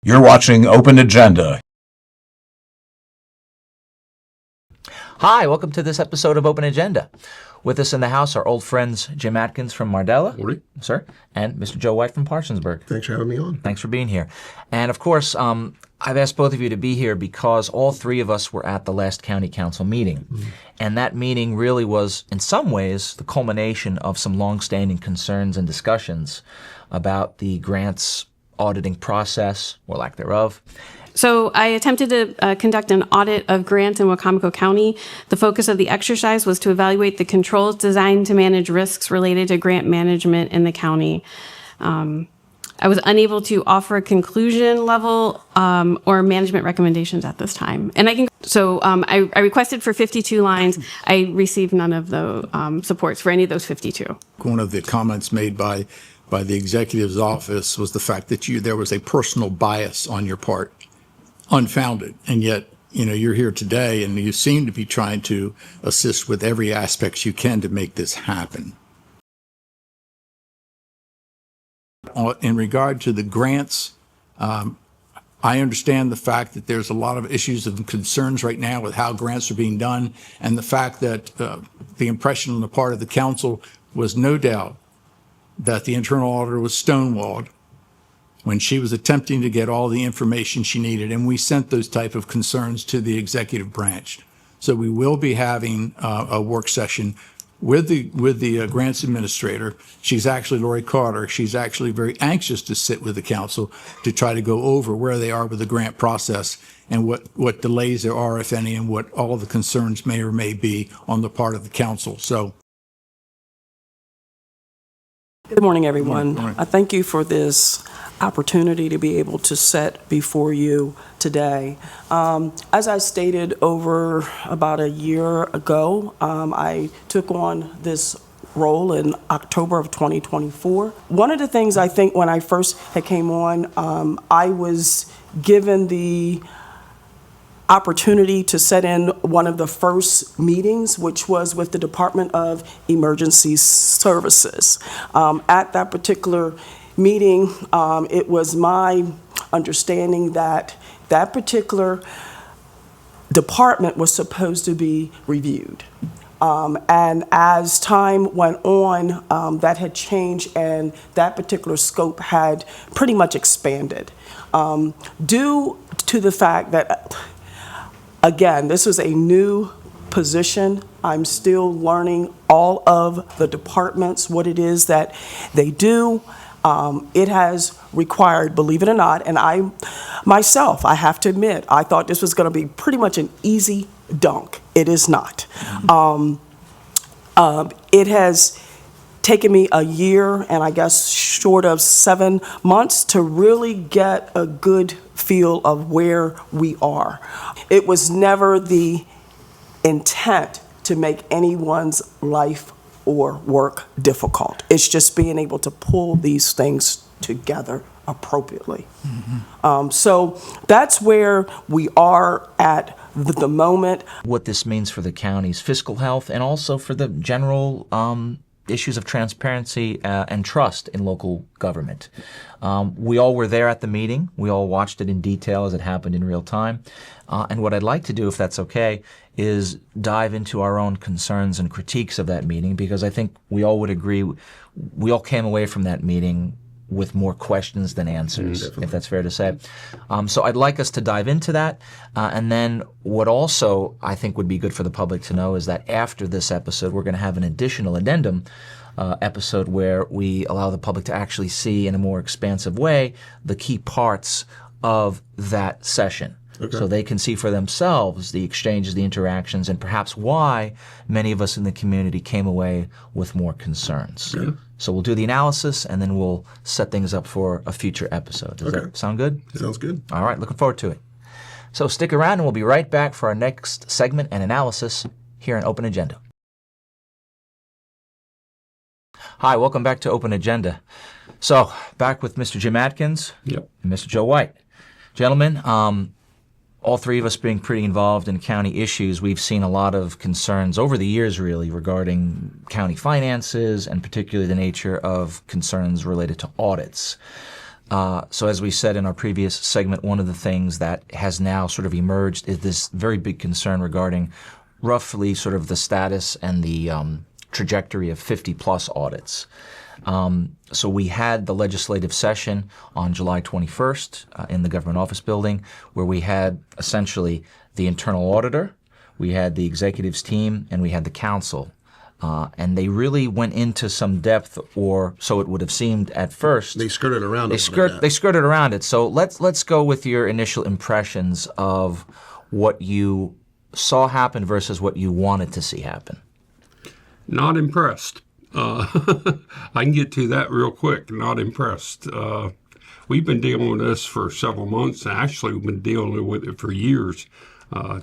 You're watching Open Agenda. Hi, welcome to this episode of Open Agenda. With us in the house are old friends Jim Atkins from Mardella. Morning. Sir. And Mr. Joe White from Parsonsburg. Thanks for having me on. Thanks for being here. And of course, I've asked both of you to be here because all three of us were at the last county council meeting. Mm-hmm. And that meeting really was, in some ways, the culmination of some long-standing concerns and discussions about the grants auditing process, or lack thereof. So I attempted to conduct an audit of grants in Wacomico County. The focus of the exercise was to evaluate the controls designed to manage risks related to grant management in the county. I was unable to offer a conclusion level or management recommendations at this time. And I requested for 52 lines. I received none of the supports for any of those 52. One of the comments made by the executive's office was the fact that there was a personal bias on your part, unfounded, and yet you're here today and you seem to be trying to assist with every aspect you can to make this happen. In regard to the grants, I understand the fact that there's a lot of issues and concerns right now with how grants are being done, and the fact that the impression on the part of the council was no doubt that the internal auditor was stonewalled when she was attempting to get all the information she needed, and we sent those type of concerns to the executive branch. So we will be having a work session with the grants administrator. She's actually Lori Carter. She's actually very anxious to sit with the council to try to go over where they are with the grant process and what delays there are, if any, and what all the concerns may or may be on the part of the council. So. Good morning, everyone. Good morning. I thank you for this opportunity to be able to sit before you today. As I stated over about a year ago, I took on this role in October of 2024. One of the things I think when I first had came on, I was given the opportunity to sit in one of the first meetings, which was with the Department of Emergency Services. At that particular meeting, it was my understanding that that particular department was supposed to be reviewed. And as time went on, that had changed and that particular scope had pretty much expanded. Due to the fact that, again, this was a new position. I'm still learning all of the departments, what it is that they do. It has required, believe it or not, and I have to admit, I thought this was going to be pretty much an easy dunk. It is not. It has taken me a year and I guess short of 7 months to really get a good feel of where we are. It was never the intent to make anyone's life or work difficult. It's just being able to pull these things together appropriately. Mm-hmm. So that's where we are at the moment. What this means for the county's fiscal health and also for the general issues of transparency and trust in local government. We all were there at the meeting. We all watched it in detail as it happened in real time. And what I'd like to do, if that's okay, is dive into our own concerns and critiques of that meeting, because I think we all would agree, we all came away from that meeting with more questions than answers, if that's fair to say. So I'd like us to dive into that. And then what also I think would be good for the public to know is that after this episode, we're going to have an additional addendum episode where we allow the public to actually see in a more expansive way the key parts of that session. Okay. So they can see for themselves the exchanges, the interactions, and perhaps why many of us in the community came away with more concerns. Okay. So we'll do the analysis, and then we'll set things up for a future episode. Does that sound good? Sounds good. All right, looking forward to it. So stick around, and we'll be right back for our next segment and analysis here on Open Agenda. Hi, welcome back to Open Agenda. So, back with Mr. Jim Atkins and Mr. Joe White. Gentlemen, all three of us being pretty involved in county issues, we've seen a lot of concerns over the years, really, regarding county finances and particularly the nature of concerns related to audits. So as we said in our previous segment, one of the things that has now sort of emerged is this very big concern regarding roughly sort of the status and the trajectory of 50-plus audits. So we had the legislative session on July 21st in the government office building, where we had essentially the internal auditor, we had the executives team, and we had the council. And they really went into some depth, or so it would have seemed at first. They skirted around They skirted around it. So let's go with your initial impressions of what you saw happen versus what you wanted to see happen. Not impressed. I can get to that real quick. Not impressed. We've been dealing with this for several months. Actually, we've been dealing with it for years,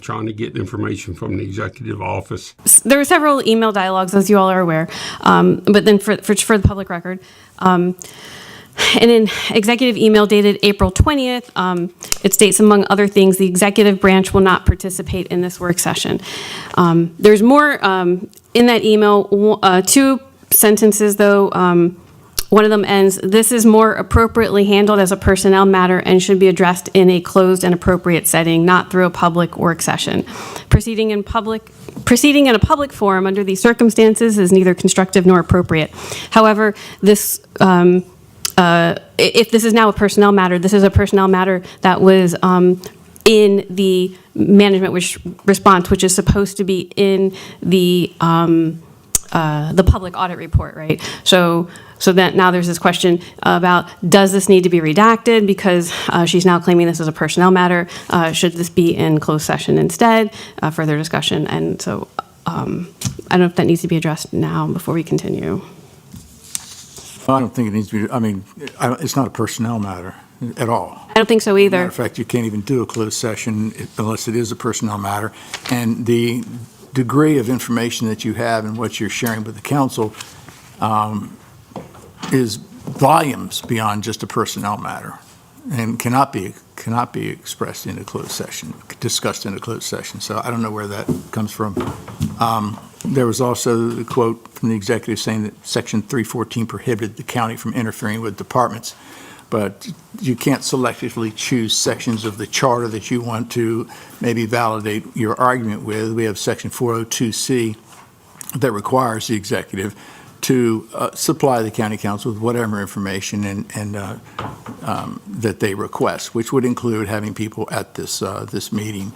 trying to get information from the executive office. There were several email dialogues, as you all are aware, but then for the public record, in an executive email dated April 20th, it states, among other things, the executive branch will not participate in this work session. There's more in that email, 2 sentences, though. One of them ends, "This is more appropriately handled as a personnel matter and should be addressed in a closed and appropriate setting, not through a public work session. Proceeding in a public forum under these circumstances is neither constructive nor appropriate. However, this if this is now a personnel matter, this is a personnel matter that was in the management response, which is supposed to be in the public audit report, right? So that now there's this question about, does this need to be redacted because she's now claiming this is a personnel matter? Should this be in closed session instead? Further discussion. And so I don't know if that needs to be addressed now before we continue. I don't think it needs to be, it's not a personnel matter at all. I don't think so either. Matter of fact, you can't even do a closed session unless it is a personnel matter. And the degree of information that you have and what you're sharing with the council is volumes beyond just a personnel matter, and cannot be expressed in a closed session, discussed in a closed session. So I don't know where that comes from. There was also the quote from the executive saying that Section 314 prohibited the county from interfering with departments, but you can't selectively choose sections of the charter that you want to maybe validate your argument with. We have Section 402C that requires the executive to supply the county council with whatever information and that they request, which would include having people at this meeting.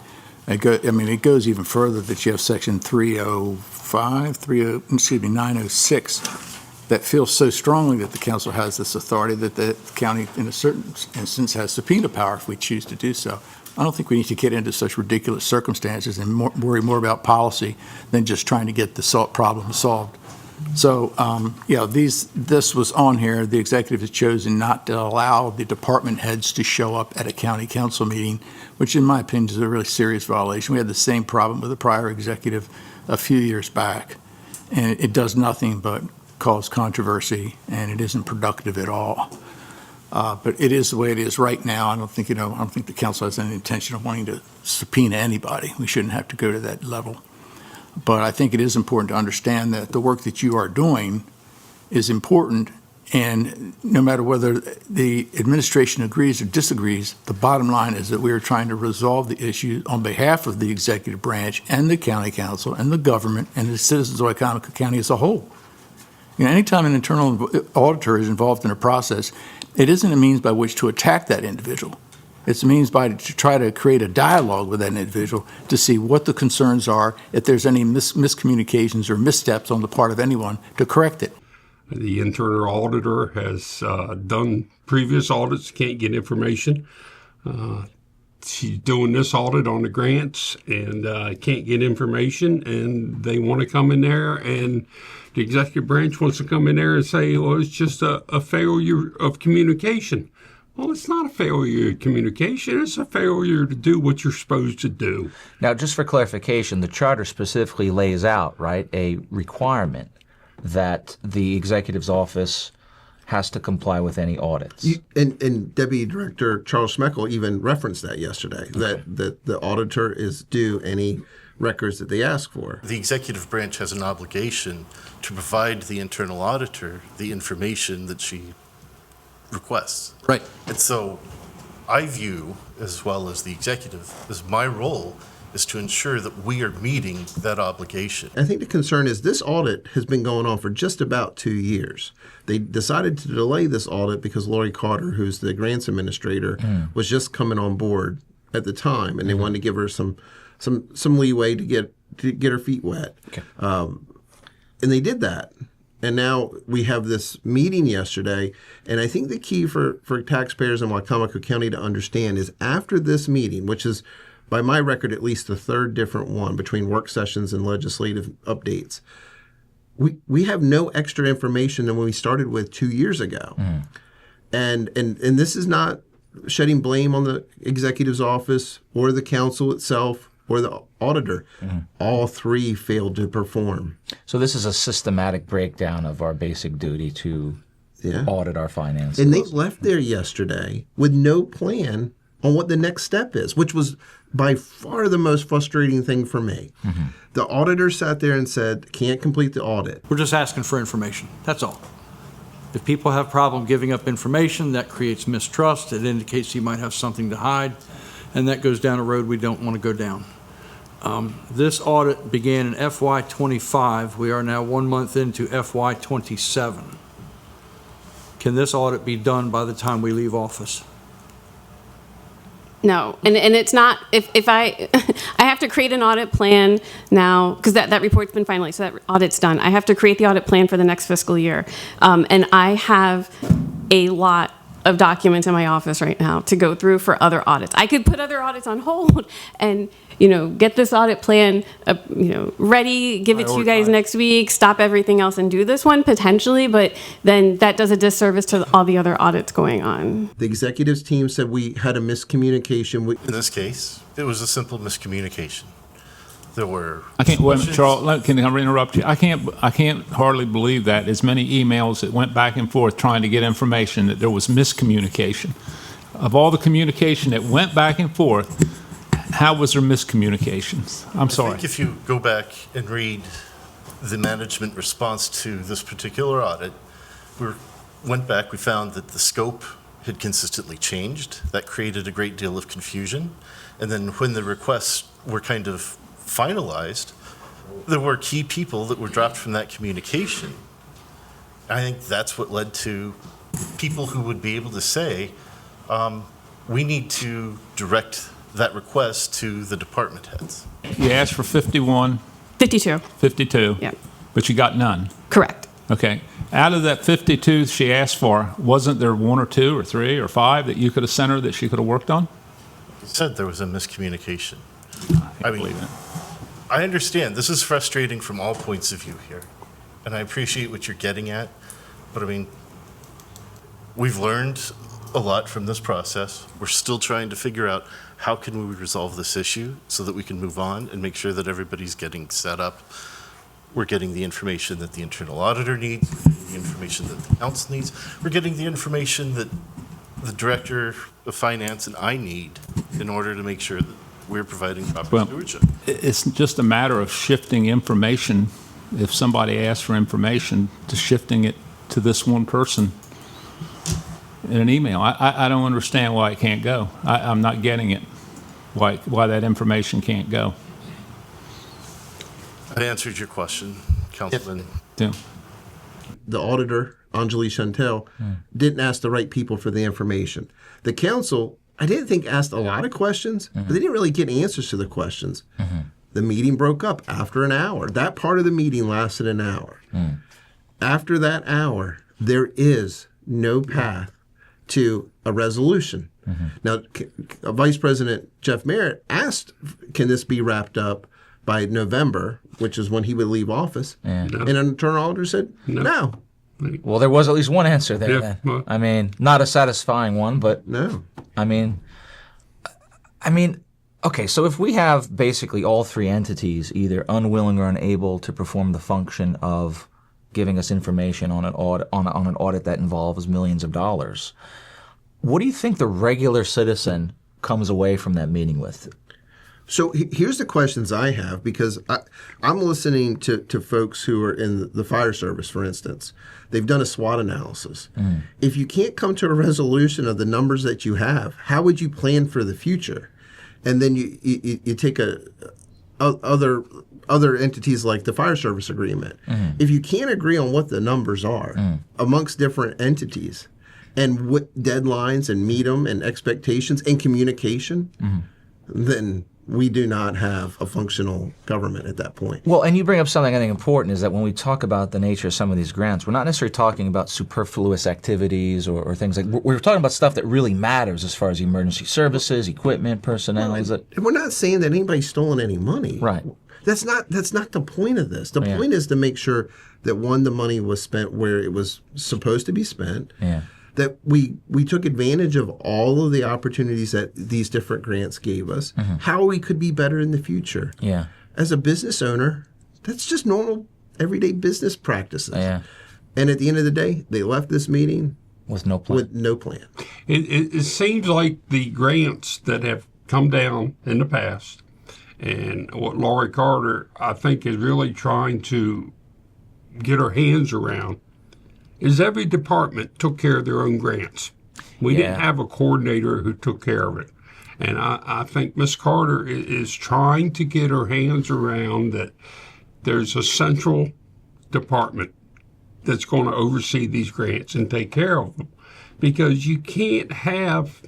It goes even further that you have Section 906 that feels so strongly that the council has this authority that the county, in a certain instance, has subpoena power if we choose to do so. I don't think we need to get into such ridiculous circumstances and worry more about policy than just trying to get the problem solved. So, this was on here. The executive has chosen not to allow the department heads to show up at a county council meeting, which in my opinion is a really serious violation. We had the same problem with the prior executive a few years back, and it does nothing but cause controversy, and it isn't productive at all. But it is the way it is right now. I don't think the council has any intention of wanting to subpoena anybody. We shouldn't have to go to that level. But I think it is important to understand that the work that you are doing is important, and no matter whether the administration agrees or disagrees, the bottom line is that we are trying to resolve the issue on behalf of the executive branch and the county council and the government and the citizens of Wycomico County as a whole. Anytime an internal auditor is involved in a process, it isn't a means by which to attack that individual. It's a means to try to create a dialogue with that individual to see what the concerns are, if there's any miscommunications or missteps on the part of anyone, to correct it. The internal auditor has done previous audits, can't get information. She's doing this audit on the grants and can't get information, and they want to come in there, and the executive branch wants to come in there and say, well, it's just a failure of communication. Well, it's not a failure of communication. It's a failure to do what you're supposed to do. Now, just for clarification, the charter specifically lays out, right, a requirement that the executive's office has to comply with any audits. And Deputy Director Charles Schmeckel even referenced that yesterday, that the auditor is due any records that they ask for. The executive branch has an obligation to provide the internal auditor the information that she requests. Right. And so I view, as well as the executive, as my role is to ensure that we are meeting that obligation. I think the concern is this audit has been going on for just about 2 years. They decided to delay this audit because Lori Carter, who's the grants administrator, was just coming on board at the time, and they wanted to give her some leeway to get her feet wet. Okay. And they did that. And now we have this meeting yesterday, and I think the key for taxpayers in Wacomico County to understand is after this meeting, which is by my record at least the third different one between work sessions and legislative updates, we have no extra information than when we started with 2 years ago. And this is not shedding blame on the executive's office or the council itself or the auditor. All three failed to perform. So this is a systematic breakdown of our basic duty to audit our finances. And they left there yesterday with no plan on what the next step is, which was by far the most frustrating thing for me. The auditor sat there and said, can't complete the audit. We're just asking for information. That's all. If people have problem giving up information, that creates mistrust. It indicates you might have something to hide, and that goes down a road we don't want to go down. This audit began in FY25. We are now 1 month into FY27. Can this audit be done by the time we leave office? No, and it's not, if I, I have to create an audit plan now, because that report's been finalized, so that audit's done. I have to create the audit plan for the next fiscal year. And I have a lot of documents in my office right now to go through for other audits. I could put other audits on hold and, get this audit plan, ready, give it to you guys next week, stop everything else and do this one potentially, but then that does a disservice to all the other audits going on. The executives team said we had a miscommunication. In this case, it was a simple miscommunication. There were. I can't. Wait a minute, Charles. Can I interrupt you? I can't hardly believe that as many emails that went back and forth trying to get information that there was miscommunication. Of all the communication that went back and forth, how was there miscommunications? I'm sorry. I think if you go back and read the management response to this particular audit, we found that the scope had consistently changed. That created a great deal of confusion. And then when the requests were kind of finalized, there were key people that were dropped from that communication. I think that's what led to people who would be able to say, we need to direct that request to the department heads. You asked for 51, 52. 52, Yeah. but you got none. Correct. Okay. Out of that 52 she asked for, wasn't there 1 or 2 or 3 or 5 that you could have sent her that she could have worked on? You said there was a miscommunication. I believe it. I understand. This is frustrating from all points of view here, and I appreciate what you're getting at, but we've learned a lot from this process. We're still trying to figure out how can we resolve this issue so that we can move on and make sure that everybody's getting set up. We're getting the information that the internal auditor needs, the information that the council needs. We're getting the information that the director of finance and I need in order to make sure that we're providing proper stewardship. It's just a matter of shifting information. If somebody asks for information, to shifting it to this one person in an email. I don't understand why it can't go. I'm not getting it, why that information can't go. I answered your question, Councilman. Yeah. The auditor, Anjali Chantel, didn't ask the right people for the information. The council, I didn't think asked a lot of questions, but they didn't really get answers to the questions. The meeting broke up after an hour. That part of the meeting lasted an hour. After that hour, there is no path to a resolution. Now, Vice President Jeff Merritt asked, can this be wrapped up by November, which is when he would leave office? And an internal auditor said, no. Well, there was at least one answer there then. Well, Not a satisfying one, but No. Okay, so if we have basically all three entities either unwilling or unable to perform the function of giving us information on an audit that involves millions of dollars, what do you think the regular citizen comes away from that meeting with? So here's the questions I have, because I'm listening to folks who are in the fire service, for instance. They've done a SWOT analysis. If you can't come to a resolution of the numbers that you have, how would you plan for the future? And then you take other entities like the fire service agreement. If you can't agree on what the numbers are amongst different entities and what deadlines and meet them and expectations and communication, then we do not have a functional government at that point. Well, and you bring up something I think important, is that when we talk about the nature of some of these grants, we're not necessarily talking about superfluous activities or things like, we're talking about stuff that really matters as far as emergency services, equipment, personnel. And we're not saying that anybody's stolen any money. Right. That's not the point of this. The point is to make sure that, one, the money was spent where it was supposed to be spent. Yeah. That we took advantage of all of the opportunities that these different grants gave us, how we could be better in the future. Yeah. As a business owner, that's just normal, everyday business practices. Yeah. And at the end of the day, they left this meeting with no plan. It seems like the grants that have come down in the past, and what Lori Carter, I think, is really trying to get her hands around, is every department took care of their own grants. We didn't have a coordinator who took care of it. And I think Ms. Carter is trying to get her hands around that there's a central department that's going to oversee these grants and take care of them. Because you can't have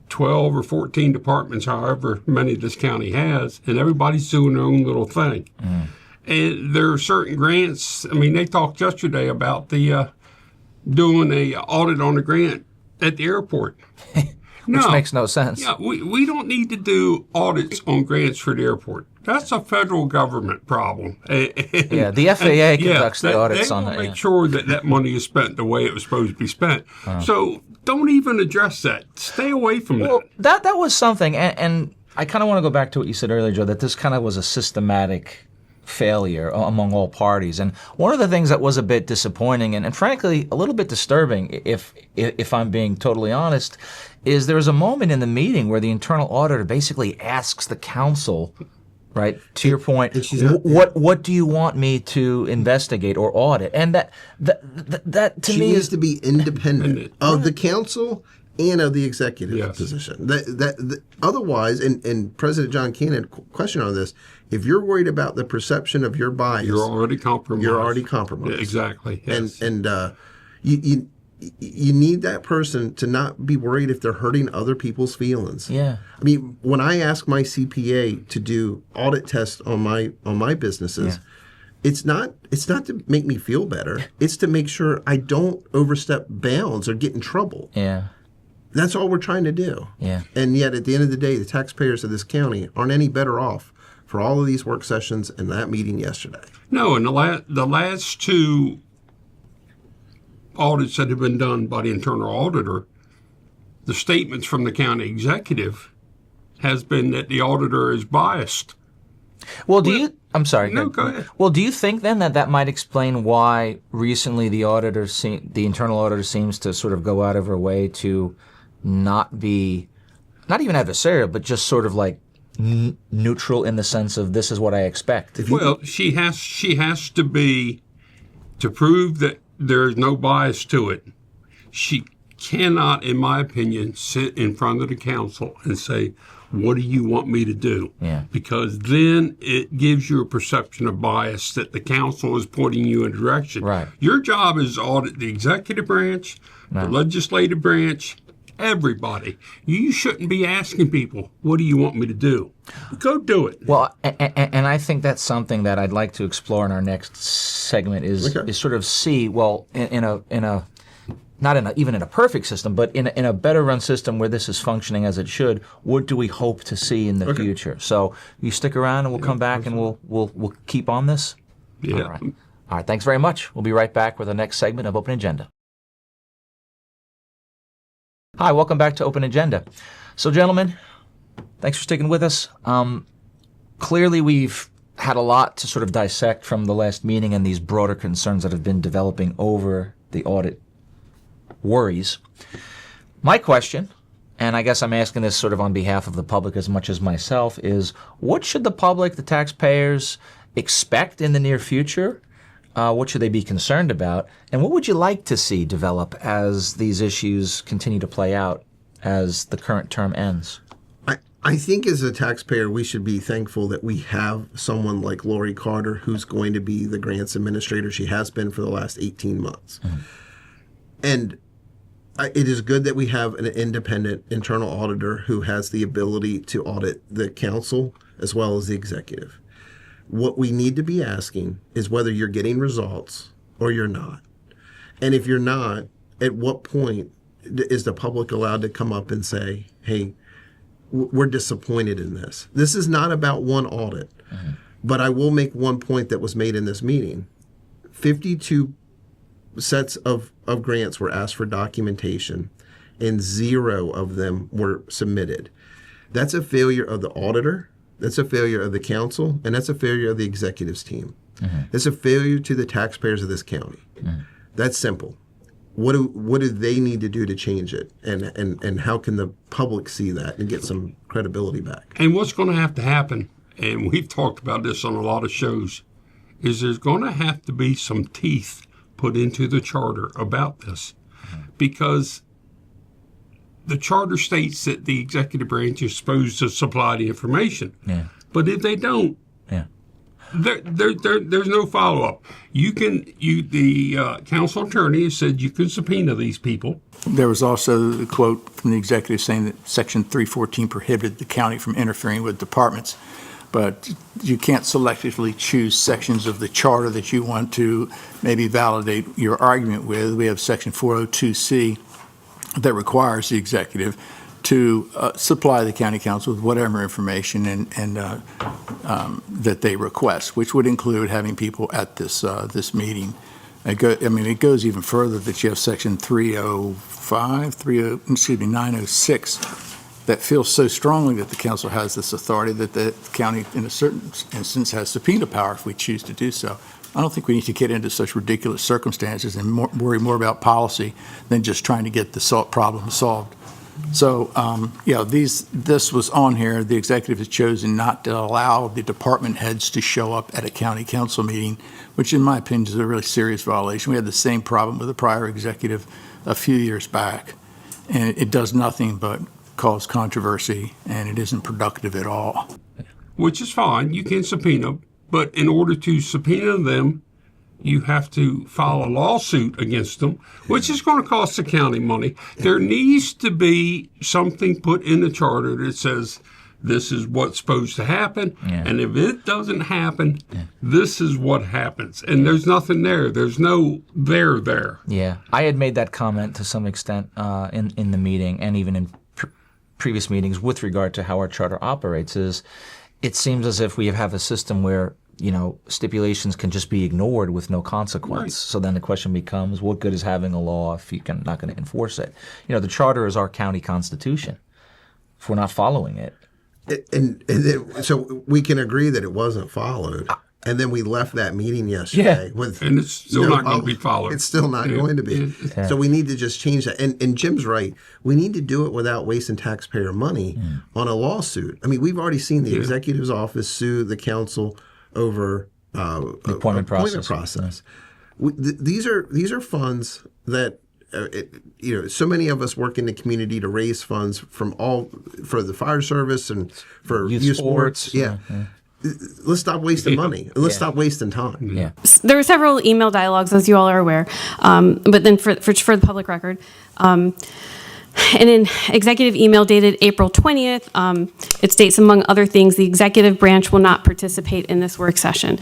12 or 14 departments, however many this county has, and everybody's doing their own little thing. And there are certain grants. I mean, they talked yesterday about the doing a audit on the grant at the airport. Which makes no sense. Yeah, we don't need to do audits on grants for the airport. That's a federal government problem. Yeah, the FAA conducts the audits on that. They will make sure that money is spent the way it was supposed to be spent. So don't even address that. Stay away from that. Well, that was something, and I kind of want to go back to what you said earlier, Joe, that this kind of was a systematic failure among all parties. And one of the things that was a bit disappointing and frankly a little bit disturbing, if I'm being totally honest, is there was a moment in the meeting where the internal auditor basically asks the council, right, to your point, what do you want me to investigate or audit? And that to me needs to be independent of the council and of the executive position. Otherwise, and President John Cannon questioned on this, if you're worried about the perception of your bias, you're already compromised. Yeah, exactly. Yes. And you need that person to not be worried if they're hurting other people's feelings. Yeah. I mean, when I ask my CPA to do audit tests on my businesses, it's not to make me feel better. It's to make sure I don't overstep bounds or get in trouble. Yeah. That's all we're trying to do. Yeah. And yet, at the end of the day, the taxpayers of this county aren't any better off for all of these work sessions and that meeting yesterday. No, and the last two audits that have been done by the internal auditor, the statements from the county executive has been that the auditor is biased. Well, I'm sorry. No, go ahead. Well, do you think then that might explain why recently the internal auditor seems to sort of go out of her way to not be, not even adversarial, but just sort of like neutral in the sense of this is what I expect? Well, she has to be, to prove that there is no bias to it. She cannot, in my opinion, sit in front of the council and say, what do you want me to do? Yeah. Because then it gives you a perception of bias that the council is pointing you in a direction. Right. Your job is to audit the executive branch, the legislative branch, everybody. You shouldn't be asking people, what do you want me to do? Go do it. Well, and I think that's something that I'd like to explore in our next segment is sort of see, well, in a not even in a perfect system, but in a better run system where this is functioning as it should, what do we hope to see in the future? So you stick around and we'll come back and we'll keep on this? Yeah. All right, thanks very much. We'll be right back with the next segment of Open Agenda. Hi, welcome back to Open Agenda. So, gentlemen, thanks for sticking with us. Clearly, we've had a lot to sort of dissect from the last meeting and these broader concerns that have been developing over the audit worries. My question and I guess I'm asking this sort of on behalf of the public as much as myself, is what should the public, the taxpayers, expect in the near future? What should they be concerned about? And what would you like to see develop as these issues continue to play out as the current term ends? I think as a taxpayer, we should be thankful that we have someone like Lori Carter, who's going to be the grants administrator. She has been for the last 18 months. Mm-hmm. And it is good that we have an independent internal auditor who has the ability to audit the council as well as the executive. What we need to be asking is whether you're getting results or you're not. And if you're not, at what point is the public allowed to come up and say, hey, we're disappointed in this. This is not about one audit. Mm-hmm. But I will make one point that was made in this meeting. 52 sets of grants were asked for documentation, and 0 of them were submitted. That's a failure of the auditor, that's a failure of the council, and that's a failure of the executives team. Mm-hmm. It's a failure to the taxpayers of this county. Mm-hmm. That's simple. What do they need to do to change it? And how can the public see that and get some credibility back? And what's going to have to happen, and we've talked about this on a lot of shows, is there's going to have to be some teeth put into the charter about this. Because the charter states that the executive branch is supposed to supply the information. Yeah. But if they don't, there's no follow-up. The council attorney has said you can subpoena these people. There was also the quote from the executive saying that Section 314 prohibited the county from interfering with departments. But you can't selectively choose sections of the charter that you want to maybe validate your argument with. We have Section 402C that requires the executive to supply the county council with whatever information and that they request, which would include having people at this meeting. It goes even further that you have Section 906 that feels so strongly that the council has this authority that the county, in a certain instance, has subpoena power if we choose to do so. I don't think we need to get into such ridiculous circumstances and worry more about policy than just trying to get the problem solved. So, this was on here. The executive has chosen not to allow the department heads to show up at a county council meeting, which in my opinion is a really serious violation. We had the same problem with the prior executive a few years back, and it does nothing but cause controversy, and it isn't productive at all. Which is fine. You can subpoena, but in order to subpoena them, you have to file a lawsuit against them, which is going to cost the county money. There needs to be something put in the charter that says this is what's supposed to happen, and if it doesn't happen, this is what happens. And there's nothing there. There's no there. Yeah, I had made that comment to some extent in the meeting and even in previous meetings with regard to how our charter operates. Is it seems as if we have a system where stipulations can just be ignored with no consequence. Right. So then the question becomes, what good is having a law if you're not going to enforce it? The charter is our county constitution. If we're not following it. So we can agree that it wasn't followed. And then we left that meeting yesterday with, and it's still not going to be followed. It's still not going to be. Yeah. So we need to just change that. And Jim's right. We need to do it without wasting taxpayer money on a lawsuit. I mean, we've already seen the executive's office sue the council over the appointment process. These are funds that so many of us work in the community to raise funds for the fire service and for youth sports. Yeah. Let's stop wasting money. Let's stop wasting time. Yeah. There were several email dialogues, as you all are aware, but then for the public record, in an executive email dated April 20th, it states, among other things, the executive branch will not participate in this work session.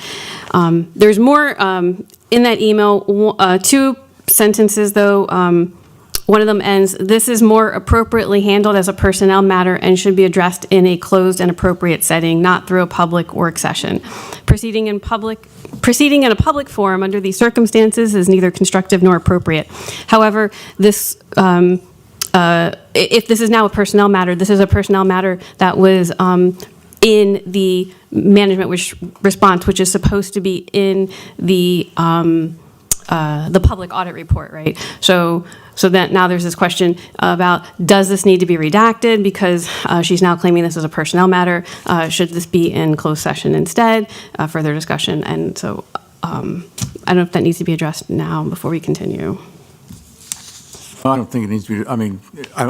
There's more in that email, 2 sentences, though. One of them ends, this is more appropriately handled as a personnel matter and should be addressed in a closed and appropriate setting, not through a public work session. Proceeding in a public forum under these circumstances is neither constructive nor appropriate. However, this if this is now a personnel matter, this is a personnel matter that was in the management response, which is supposed to be in the public audit report, right? So So then now there's this question about, does this need to be redacted because she's now claiming this is a personnel matter? Should this be in closed session instead? Further discussion. And so I don't know if that needs to be addressed now before we continue. I don't think it needs to be,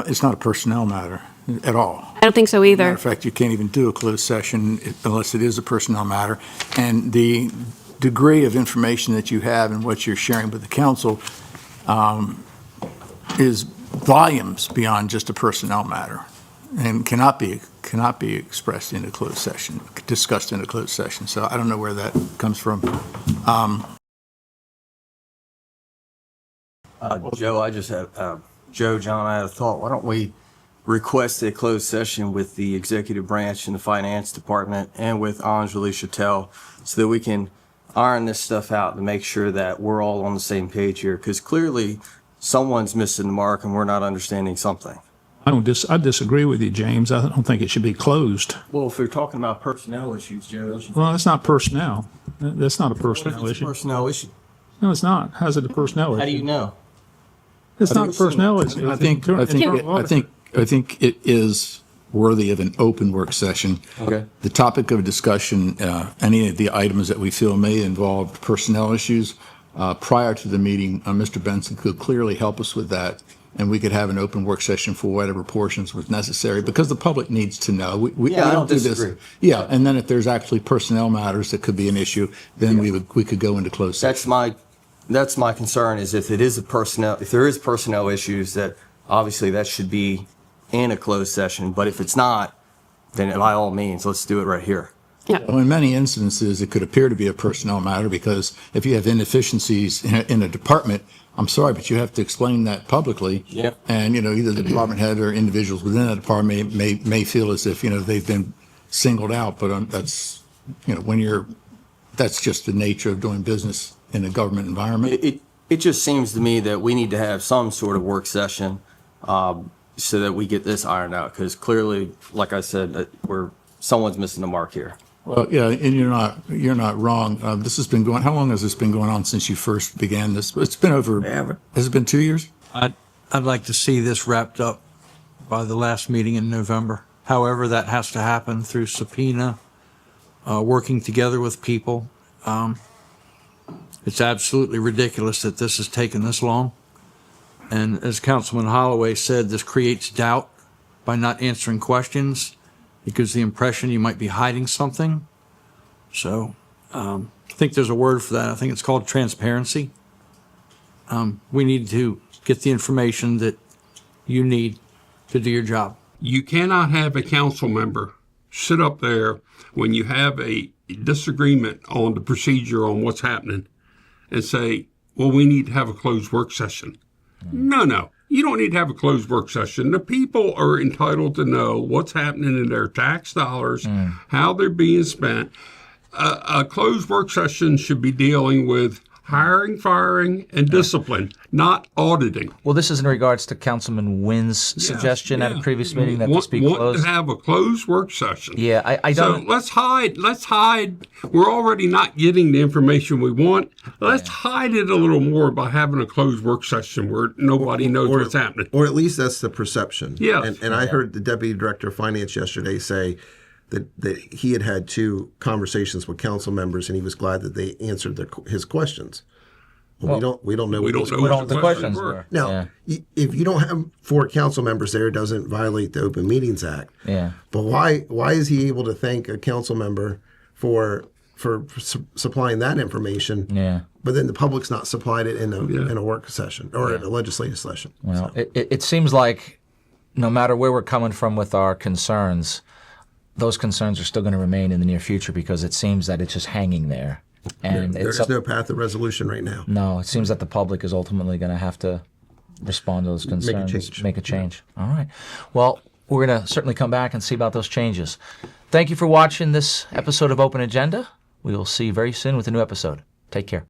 it's not a personnel matter at all. I don't think so either. Matter of fact, you can't even do a closed session unless it is a personnel matter. And the degree of information that you have and what you're sharing with the council is volumes beyond just a personnel matter, and cannot be expressed in a closed session, discussed in a closed session. So I don't know where that comes from. Joe, I just had, John, I had a thought. Why don't we request a closed session with the executive branch and the finance department and with Anjali Chattel so that we can iron this stuff out to make sure that we're all on the same page here? Because clearly someone's missing the mark and we're not understanding something. I disagree with you, James. I don't think it should be closed. Well, if we're talking about personnel issues, Joe. Well, that's not personnel. That's not a personnel issue. Personnel issue. No, it's not. How's it a personnel issue? How do you know? It's not a personnel issue. I think it is worthy of an open work session. Okay. The topic of discussion, any of the items that we feel may involve personnel issues, prior to the meeting, Mr. Benson could clearly help us with that, and we could have an open work session for whatever portions was necessary, because the public needs to know. We I don't do disagree. this. Yeah, and then if there's actually personnel matters that could be an issue, then we could go into closed session. That's my concern, is if there is personnel issues, that obviously that should be in a closed session. But if it's not, then by all means, let's do it right here. Well, in many instances, it could appear to be a personnel matter, because if you have inefficiencies in a department, I'm sorry, but you have to explain that publicly. Yeah. And, either the department head or individuals within that department may feel as if, they've been singled out, but that's, that's just the nature of doing business in a government environment. It just seems to me that we need to have some sort of work session so that we get this ironed out, because clearly, like I said, someone's missing the mark here. Well, yeah, and you're not wrong. This has been how long has this been going on since you first began this? It's been has it been 2 years? I'd like to see this wrapped up by the last meeting in November. However, that has to happen through subpoena, working together with people. It's absolutely ridiculous that this has taken this long. And as Councilman Holloway said, this creates doubt by not answering questions. It gives the impression you might be hiding something. So I think there's a word for that. I think it's called transparency. We need to get the information that you need to do your job. You cannot have a council member sit up there when you have a disagreement on the procedure on what's happening and say, well, we need to have a closed work session. No. You don't need to have a closed work session. The people are entitled to know what's happening in their tax dollars, how they're being spent. A closed work session should be dealing with hiring, firing, and discipline, not auditing. Well, this is in regards to Councilman Wynn's suggestion at a previous meeting that this be Want closed. to have a closed work session. Yeah, I don't. So let's hide. We're already not getting the information we want. Let's hide it a little more by having a closed work session where nobody knows what's happening. Or at least that's the perception. Yeah. And I heard the Deputy Director of Finance yesterday say that he had 2 conversations with council members, and he was glad that they answered his questions. Well, we don't know what the questions were. Now, if you don't have 4 council members there, it doesn't violate the Open Meetings Act. Yeah. But why is he able to thank a council member for supplying that information? Yeah. But then the public's not supplied it in a work session or in a legislative session. Well, it seems like no matter where we're coming from with our concerns, those concerns are still going to remain in the near future, because it seems that it's just hanging there. And There's no path of resolution right now. No, it seems that the public is ultimately going to have to respond to those concerns. Make a change. All right. Well, we're going to certainly come back and see about those changes. Thank you for watching this episode of Open Agenda. We will see you very soon with a new episode. Take care.